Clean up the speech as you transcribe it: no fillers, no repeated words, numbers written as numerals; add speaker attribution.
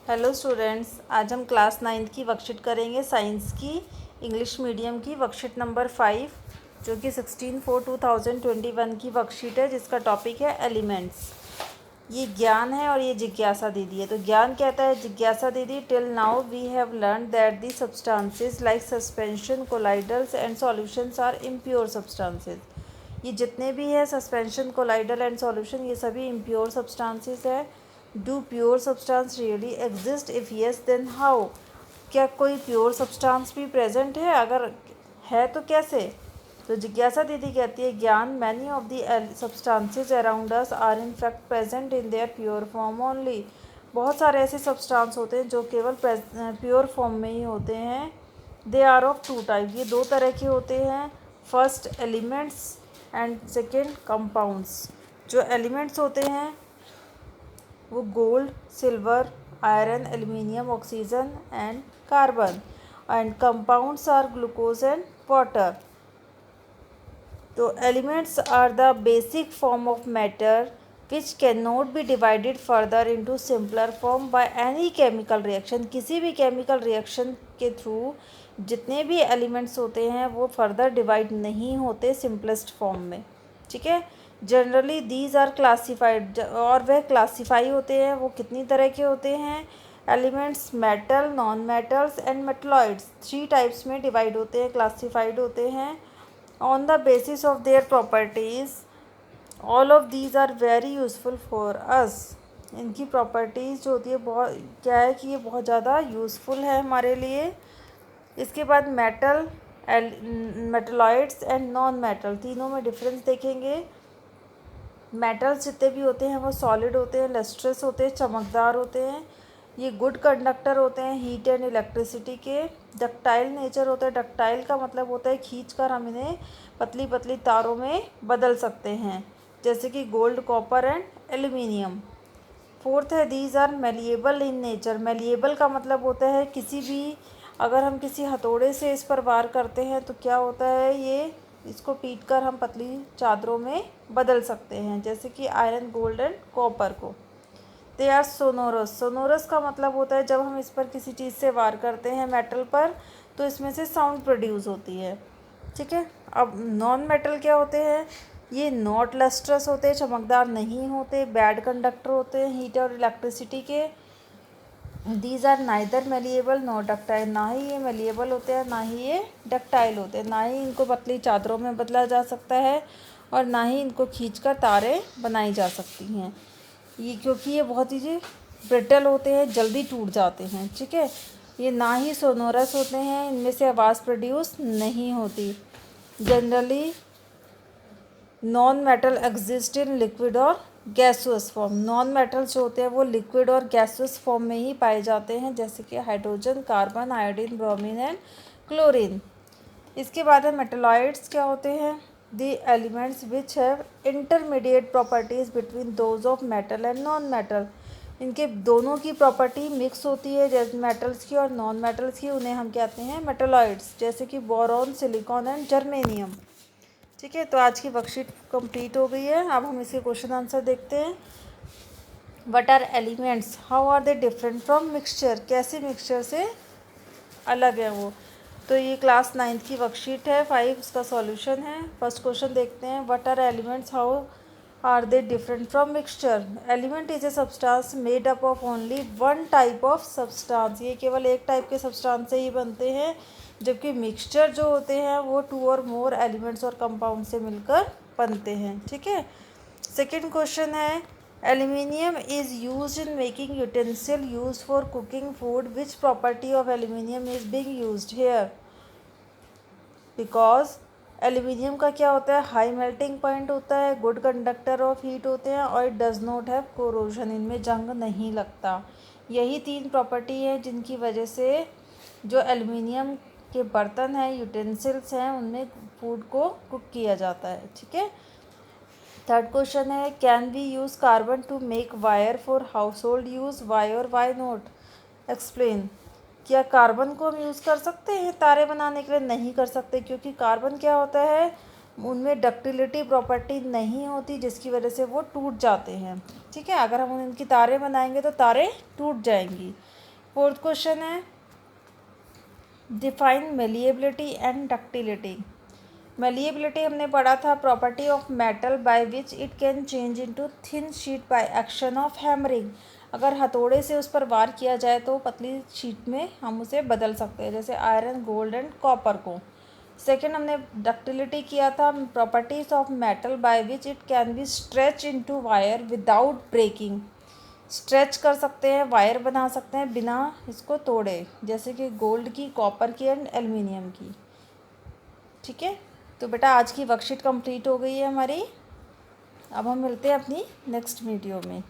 Speaker 1: Hello students, आज हम class 9th की वर्कशीट करेंगे साइंस की इंग्लिश मीडियम की वर्कशीट नंबर 5 जो कि 16/4/2021 की वर्कशीट है जिसका टॉपिक है एलिमेंट्स। ये ज्ञान है और ये जिज्ञासा दीदी है। तो ज्ञान कहता है जिज्ञासा दीदी, till now we have learn that the substances like suspension colloidals and solutions are impure substances. ये जितने भी है सस्पेंशन कोलाइडल एंड सॉल्यूशन ये सभी इम्प्योर सब्सटेंसेस है। Do pure substance really exist? If yes then how? क्या कोई pure substance भी प्रेजेंट है? अगर है तो कैसे? तो जिज्ञासा दीदी कहती है ज्ञान, many of the substances around us are in fact present in their pure form only. बहुत सारे ऐसे सब्सटेंस होते हैं जो केवल प्योर फॉर्म में ही होते हैं। They are of two type, ये दो तरह के होते हैं। First elements and second compounds. जो एलिमेंट्स होते हैं वो gold, silver, iron, aluminium, oxygen and carbon. And compounds are glucose and water. तो elements are the basic form of matter which cannot be divided further into simpler form by any chemical reaction. किसी भी chemical reaction के through जितने भी elements होते हैं वो further divide नहीं होते सिंपलेस्ट फॉर्म में। ठीक है। जनरली दीज आर क्लासीफाइड, और वह क्लासीफाई होते हैं। वो कितनी तरह के होते हैं elements? Metal, non metals and metalloids. 3 types में डिवाइड होते हैं, क्लासीफाइड होते हैं on the basis of their properties. All of these are very useful for us. इनकी प्रॉपर्टीज़ जो होती है बहुत क्या है कि ये बहुत ज़्यादा यूज़फुल है हमारे लिए। इसके बाद metal, metalloids and non metal, तीनों में डिफरेंस देखेंगे। मेटल्स जितने भी होते हैं वो सॉलिड होते हैं, लस्ट्रस होते हैं, चमकदार होते हैं। ये गुड कंडक्टर होते हैं हीट एंड इलेक्ट्रिसिटी के। डक्टाइल नेचर होता है। डक्टाइल का मतलब होता है खींचकर हम इन्हें पतली पतली तारों में बदल सकते हैं, जैसे कि gold, copper and aluminium. Fourth है these are malleable in nature. Malleable का मतलब होता है किसी भी, अगर हम किसी हथौड़े से इस पर वार करते हैं तो क्या होता है, ये इसको पीट कर हम पतली चादरों में बदल सकते हैं, जैसे कि आयरन, गोल्ड एंड कॉपर को। They are sonorous. सोनोरस का मतलब होता है जब हम इस पर किसी चीज़ से वार करते हैं मेटल पर तो इसमें से साउंड प्रोड्यूस होती है। ठीक है। अब नॉन मेटल क्या होते हैं? ये नॉट लस्ट्रस होते हैं, चमकदार नहीं होते, बैड कंडक्टर होते हैं हीट और इलेक्ट्रिसिटी के। These are neither malleable not ductile. ना ही ये मेलिएबल होते हैं ना ही ये डक्टाइल होते हैं। ना ही इनको पतली चादरों में बदला जा सकता है और ना ही इनको खींचकर तारें बनाई जा सकती हैं। ये क्योंकि ये बहुत ही ब्रिटल होते हैं, जल्दी टूट जाते हैं। ठीक है। ये ना ही सोनोरस होते हैं, इनमें से आवाज़ प्रोड्यूस नहीं होती। Generally non metal exist in liquid और गैसुअस फॉर्म। नॉन मेटल्स जो होते हैं वो लिक्विड और गैसुअस फॉर्म में ही पाए जाते हैं, जैसे कि hydrogen, carbon, iodine, bromine and chlorine. इसके बाद है मेटलॉइड्स क्या होते हैं? The elements which have intermediate properties between those of metal and non metal. इनके दोनों की प्रॉपर्टी मिक्स होती है, जैसे मेटल्स की और नॉन मेटल्स की, उन्हें हम कहते हैं मेटलॉइड्स, जैसे कि बोरॉन, सिलिकॉन एंड जर्मेनियम। ठीक है। तो आज की वर्कशीट कंप्लीट हो गई है। अब हम इसके क्वेश्चन आंसर देखते हैं। What are elements? How are they different from mixture? कैसे मिक्सचर से अलग है वो? तो ये क्लास 9th की वर्कशीट है 5, उसका सॉल्यूशन है। फर्स्ट क्वेश्चन देखते हैं। What are elements? How are they different from mixture? Element is a substance made up of only one type of substance. ये केवल एक टाइप के सब्सटेंस से ही बनते हैं, जबकि मिक्सचर जो होते हैं वो 2 और मोर एलिमेंट्स और कंपाउंड से मिलकर बनते हैं। ठीक है। सेकेंड क्वेश्चन है aluminium is use in making utensil use for cooking food. Which property of aluminium is being used here? Because aluminium का क्या होता है? हाई मेल्टिंग पॉइंट होता है, गुड कंडक्टर ऑफ हीट होते हैं और it does not have corrosion. इनमें जंग नहीं लगता। यही 3 प्रॉपर्टी है जिनकी वजह से जो एल्यूमिनियम के बर्तन हैं, यूटेंसिल्स हैं, उनमें फूड को कुक किया जाता है। ठीक है। थर्ड क्वेश्चन है can we use carbon to make wire for household use? Why और वाई नॉट? एक्सप्लेन। क्या कार्बन को हम यूज़ कर सकते हैं तारे बनाने के लिए? नहीं कर सकते, क्योंकि कार्बन क्या होता है, उनमें डक्टिलिटी प्रॉपर्टी नहीं होती, जिसकी वजह से वो टूट जाते हैं। ठीक है। अगर हम उनकी तारे बनाएंगे तो तारे टूट जाएंगी। फोर्थ क्वेश्चन है define malleability and ductility. Malleability हमने पढ़ा था, property of metal by which it can change into thin sheet by action of hammering. अगर हथौड़े से उस पर वार किया जाए तो पतली शीट में हम उसे बदल सकते हैं, जैसे आयरन, गोल्ड एंड कॉपर को। सेकेंड हमने डक्टिलिटी किया था, properties of metal by which it can be stretch into wire without breaking. Stretch कर सकते हैं, वायर बना सकते हैं बिना इसको तोड़े, जैसे कि गोल्ड की, कॉपर की एंड एल्युमिनियम की। ठीक है, तो बेटा आज की वर्कशीट कंप्लीट हो गई है हमारी। अब हम मिलते हैं अपनी नेक्स्ट वीडियो में।